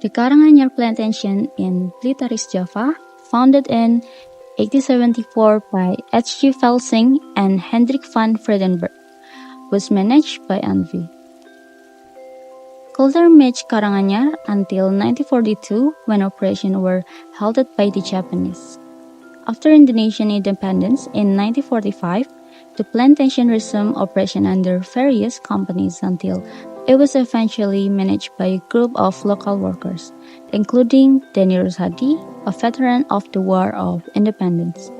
The Karanganyar plantation in Blitar, East Java, founded in 1874 by H.G. Velsing and Hendrik van Vredenburg, was managed by Anvi. Culture managed Karanganyar until 1942 when operations were halted by the Japanese. After Indonesian independence in 1945, the plantation resumed operation under various companies until it was eventually managed by a group of local workers, including Denny Rosadi, a veteran of the War of Independence.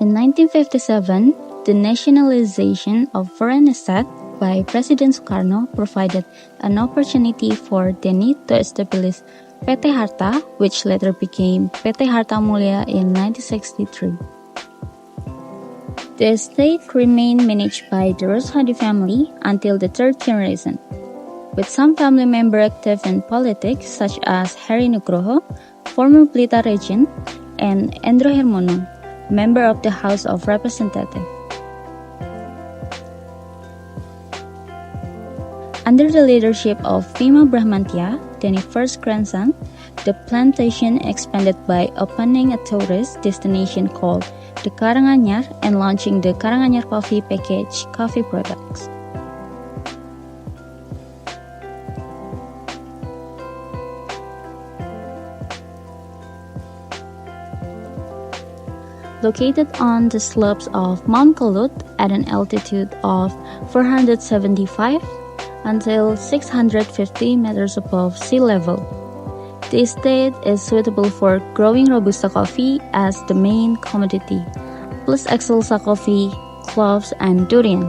In 1957, the nationalization of foreign assets by President Sukarno provided an opportunity for Denny to establish PT Harta, which later became PT Harta Mulia in 1963. The estate remained managed by the Rosadi family until the third generation, with some family members active in politics such as Heri Nugroho, former Blitar regent, and Endro Hermono, member of the House of Representatives. Under the leadership of Bhima Brahmantia, Denny's first grandson, the plantation expanded by opening a tourist destination called the Karanganyar and launching the Karanganyar Coffee packaged coffee products. Located on the slopes of Mount Kelut at an altitude of 475 until 650 meters above sea level, the estate is suitable for growing Robusta coffee as the main commodity, plus Excelsa coffee, cloves, and durian.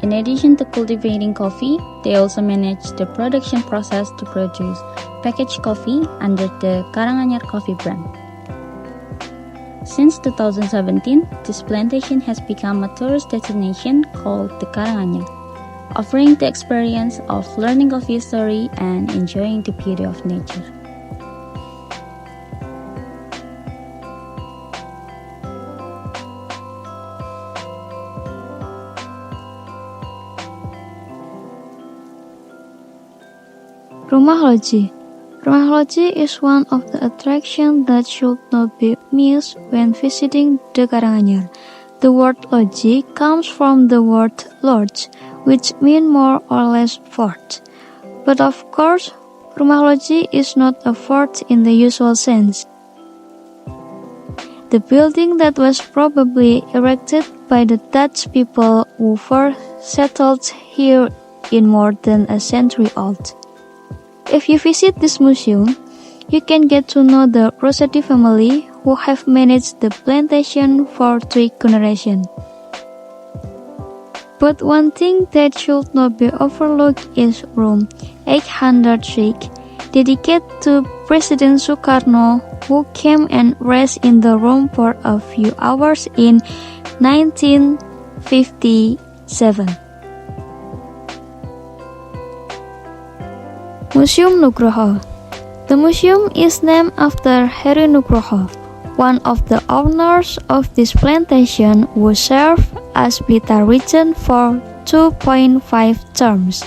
In addition to cultivating coffee, they also manage the production process to produce packaged coffee under the Karanganyar Coffee brand. Since 2017, this plantation has become a tourist destination called the Karanganyar, offering the experience of learning of history and enjoying the beauty of nature. Rumah Loji. Rumah Loji is one of the attractions that should not be missed when visiting the Karanganyar. The word Loji comes from the word lodge, which means more or less fort. But of course, Rumah Loji is not a fort in the usual sense. The building that was probably erected by the Dutch people who first settled here in more than a century old. If you visit this museum, you can get to know the Rosadi family who have managed the plantation for 3 generations. But one thing that should not be overlooked is room 806, dedicated to President Sukarno, who came and rested in the room for a few hours in 1957. Museum Nugroho. The museum is named after Heri Nugroho, one of the owners of this plantation who served as Blitar regent for 2.5 terms.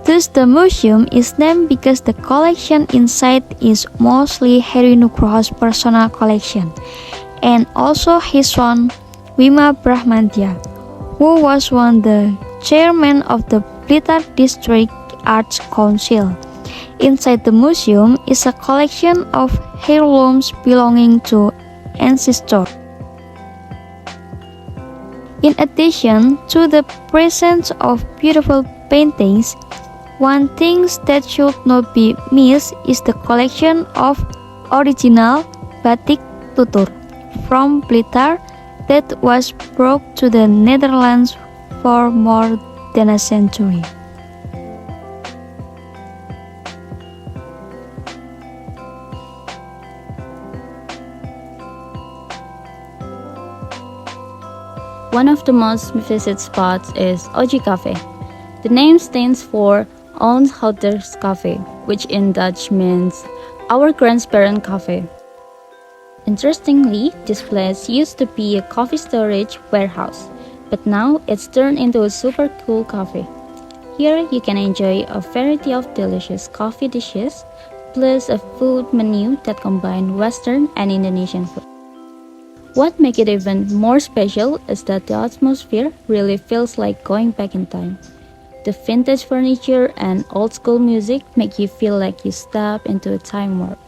Thus, the museum is named because the collection inside is mostly Heri Nugroho's personal collection, and also his son, Bhima Brahmantia, who was one the chairman of the Blitar District Arts Council. Inside the museum is a collection of heirlooms belonging to ancestors. In addition to the presence of beautiful paintings, one thing that should not be missed is the collection of original batik tutur from Blitar that was brought to the Netherlands for more than a century. One of the most visited spots is Oji Cafe. The name stands for Ons Houters Cafe, which in Dutch means Our Grandparent Cafe. Interestingly, this place used to be a coffee storage warehouse, but now it's turned into a super cool cafe. Here you can enjoy a variety of delicious coffee dishes, plus a food menu that combines Western and Indonesian food. What makes it even more special is that the atmosphere really feels like going back in time. The vintage furniture and old school music make you feel like you step into a time warp.